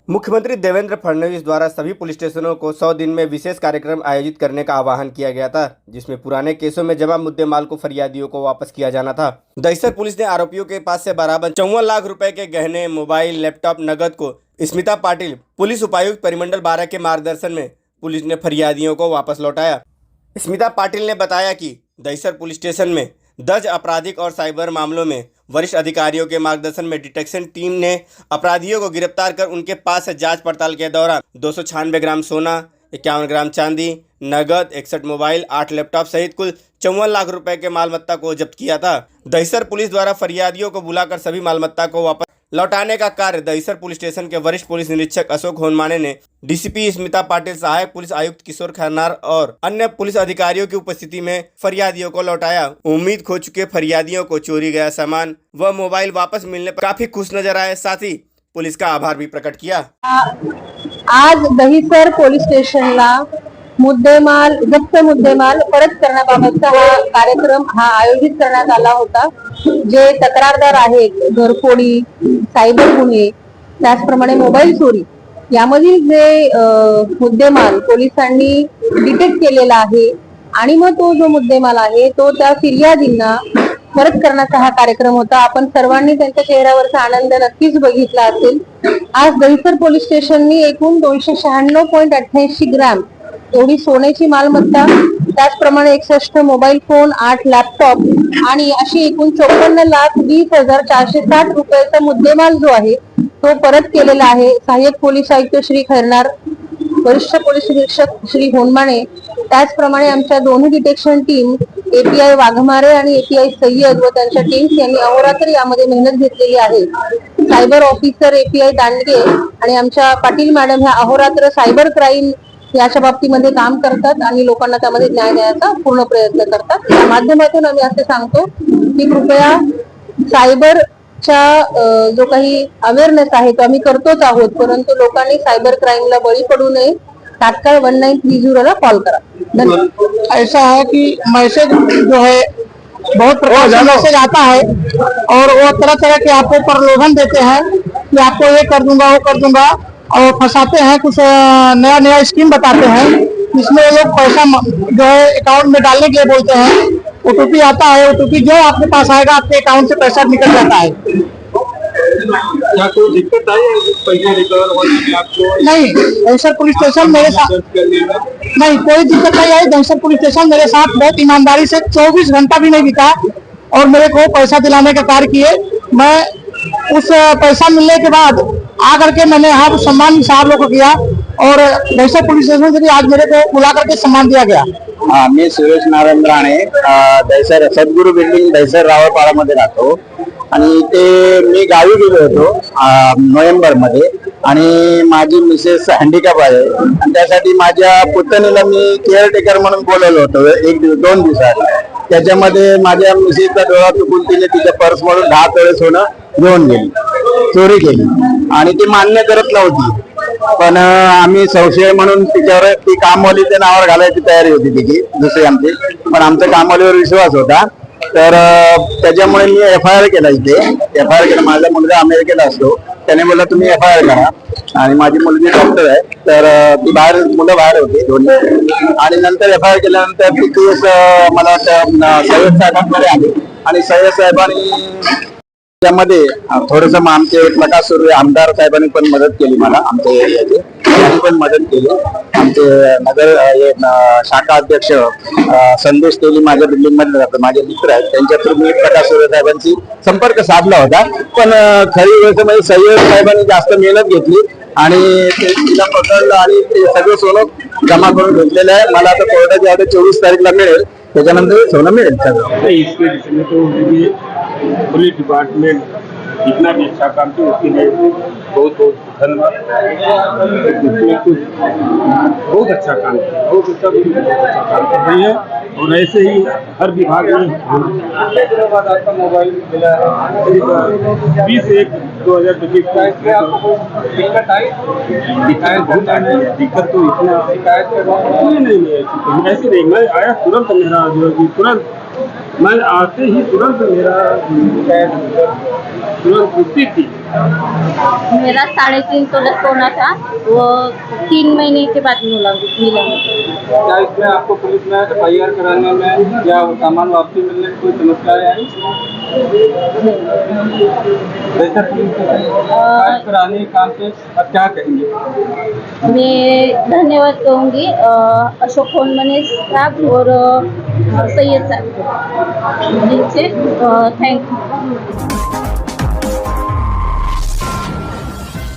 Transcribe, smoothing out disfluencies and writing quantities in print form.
मुख्यमंत्री देवेंद्र फडणवीस द्वारा सभी पुलिस स्टेशनों को 100 दिन में विशेष कार्यक्रम आयोजित करने का आह्वान किया गया था, जिसमें पुराने केसों में जमा मुद्देमाल को फरियादियों को वापस किया जाना था। दहिसर पुलिस ने आरोपियों के पास से बराबर 54 लाख रुपए के गहने, मोबाइल, लैपटॉप, नगद को स्मिता पाटिल, पुलिस उपायुक्त परिमंडल 12 के मार्गदर्शन में पुलिस ने फरियादियों को वापस लौटाया। स्मिता पाटिल ने बताया कि दहिसर पुलिस स्टेशन में दर्ज आपराधिक और साइबर मामलों में वरिष्ठ अधिकारियों के मार्गदर्शन में डिटेक्शन टीम ने अपराधियों को गिरफ्तार कर उनके पास से जांच पड़ताल के दौरान 296 ग्राम सोना, 51 ग्राम चांदी, नगद, 61 मोबाइल, 8 लैपटॉप सहित कुल 54 लाख रुपए के मालमत्ता को जब्त किया था। दहिसर पुलिस द्वारा फरियादियों को बुलाकर सभी मालमत्ता को वापस लौटाने का कार्य दहिसर पुलिस स्टेशन के वरिष्ठ पुलिस निरीक्षक अशोक होनमाने ने डीसीपी स्मिता पाटिल, सहायक पुलिस आयुक्त किशोर खन्नार और अन्य पुलिस अधिकारियों की उपस्थिति में फरियादियों को लौटाया। उम्मीद खो चुके फरियादियों को चोरी गया सामान व मोबाइल वापस मिलने पर काफी खुश नजर आए, साथ ही पुलिस का आभार भी प्रकट किया। आज दहिसर पोलीस स्टेशनला जप्त मुद्देमाल परत करण्याबाबतचा हा कार्यक्रम आयोजित करण्यात आला होता। जे तक्रारदार आहेत, घरफोडी, सायबर गुन्हे, त्याचप्रमाणे मोबाईल चोरी यामधील जे मुद्देमाल पोलिसांनी डिटेक्ट केलेला आहे आणि मग तो जो मुद्देमाल आहे तो त्या फिर्यादींना परत करण्याचा हा कार्यक्रम होता। आपण सर्वांनी त्यांच्या चेहऱ्यावरचा आनंद नक्कीच बघितला असेल। आज दहिसर पोलीस स्टेशननी एकूण 296.88 ग्रॅम एवढी सोन्याची मालमत्ता, त्याचप्रमाणे 61 मोबाईल फोन, 8 लॅपटॉप आणि अशी एकूण 54,20,460 रुपयाचा मुद्देमाल जो आहे तो परत केलेला आहे। सहाय्यक पोलीस आयुक्त श्री खैरनार, वरिष्ठ पोलीस निरीक्षक श्री होनमाने, त्याचप्रमाणे आमच्या दोन्ही डिटेक्शन टीम एपीआय वाघमारे आणि एपीआय सय्यद व त्यांच्या टीम्स यांनी अहोरात्र यामध्ये मेहनत घेतलेली आहे। सायबर ऑफिसर एपीआय दांडगे आणि आमच्या पाटील मॅडम ह्या अहोरात्र सायबर क्राईम याच्या बाबतीमध्ये काम करतात आणि लोकांना त्यामध्ये न्याय देण्याचा पूर्ण प्रयत्न करतात। या माध्यमातून आम्ही असे सांगतो की कृपया सायबरच्या जो काही अवेअरनेस आहे तो आम्ही करतोच आहोत, परंतु लोकांनी सायबर क्राईमला बळी पडू नये। तात्काळ 1930 ला कॉल करा। धन्यवाद। ऐसा है कि मैसेज जो है बहुत प्रकार का मैसेज आता है और वो तरह तरह के आपको प्रलोभन देते हैं कि आपको ये कर दूंगा, वो कर दूंगा, और फंसाते हैं। कुछ नया नया स्कीम बताते हैं, इसमें लोग पैसा जो है अकाउंट में डालने के लिए बोलते हैं। ओटीपी आता है, ओटीपी जो आपके पास आएगा आपके अकाउंट से पैसा निकल जाता है। क्या कोई दिक्कत आई है पैसे रिकवर होने में आपको? नहीं, दहिसर पुलिस स्टेशन मेरे साथ नहीं, कोई दिक्कत नहीं आई। दहिसर पुलिस स्टेशन मेरे साथ बहुत ईमानदारी से 24 घंटा भी नहीं बीता और मेरे को पैसा दिलाने का कार्य किए। मैं उस पैसा मिलने के बाद आकर के मैंने यहाँ सम्मान साहब लोग को किया और दहिसर पुलिस स्टेशन से भी आज मेरे को बुला करके सम्मान दिया गया। मी सुरेश नारायण राणे, दहिसर सद्गुरू बिल्डिंग दहिसर रावळपाडामध्ये राहतो आणि ते मी गावी गेलो होतो नोव्हेंबर मध्ये आणि माझी मिसेस हँडिकॅप आहे आणि त्यासाठी माझ्या पुतणीला मी केअरटेकर म्हणून बोलवलं होतं 2 दिवसात। त्याच्यामध्ये माझ्या मिसेसचा डोळा चुकून तिने तिच्या पर्स मधून 10 तोळे सोनं घेऊन गेली, चोरी केली आणि ती मान्य करत नव्हती। पण आम्ही संशय म्हणून तिच्यावर ती कामवालीच्या नावावर घालायची तयारी होती तिची, दुसरी आमची, पण आमचा कामवालीवर विश्वास होता। तर त्याच्यामुळे मी FIR केला इथे। FIR केला, माझा मुलगा अमेरिकेला असतो, त्याने बोलला तुम्ही FIR करा आणि माझी मुलगी डॉक्टर आहे, तर ती मुलं बाहेर होती दोन्ही आणि नंतर FIR केल्यानंतर ती केस मला वाटतं सय्यद साहेबांकडे आली आणि सय्यद साहेबांनी त्यामध्ये थोडंसं आमचे प्रकाश सुर्वे आमदार साहेबांनी पण मदत केली मला, आमच्या एरियाचे त्यांनी पण मदत केली। आमचे नगर शाखा अध्यक्ष संदेश तेली माझ्या बिल्डिंग मध्ये राहतात, माझे मित्र आहेत, त्यांच्या थ्रू मी प्रकाश सुर्वे साहेबांशी संपर्क साधला होता। पण खरी गोष्ट म्हणजे सय्यद साहेबांनी जास्त मेहनत घेतली आणि ते तिला पकडलं आणि ते सगळं सोनं जमा करून घेतलेलं आहे। मला आता कोर्टाच्या 24 तारीखला मिळेल, त्याच्यानंतर सोनं मिळेल सगळं। पुलिस डिपार्टमेंट इतना भी अच्छा काम किया उसके लिए बहुत बहुत धन्यवाद। बहुत अच्छा काम किया, बहुत अच्छा काम कर रही है और ऐसे ही हर विभाग में। आपका मोबाइल मिला है 20/1/2025। दिक्कत आई? दिक्कत तो इतना नहीं ऐसे नहीं। मैं आया तुरंत, मेरा जो तुरंत मैं आते ही तुरंत मेरा तुरंत पुष्टि थी। मेरा 3.5 तोला सोना था, वो 3 महीने के बाद मिला मुझे। क्या इसमें आपको पुलिस में FIR कराने में या सामान वापसी मिलने में कोई समस्याएं आई? जैसा पुलिस शिकायत कराने के काम से अब क्या कहेंगे? मैं धन्यवाद कहूँगी अशोक होनमने साहब और सैयद साहब जिनसे थैंक यू।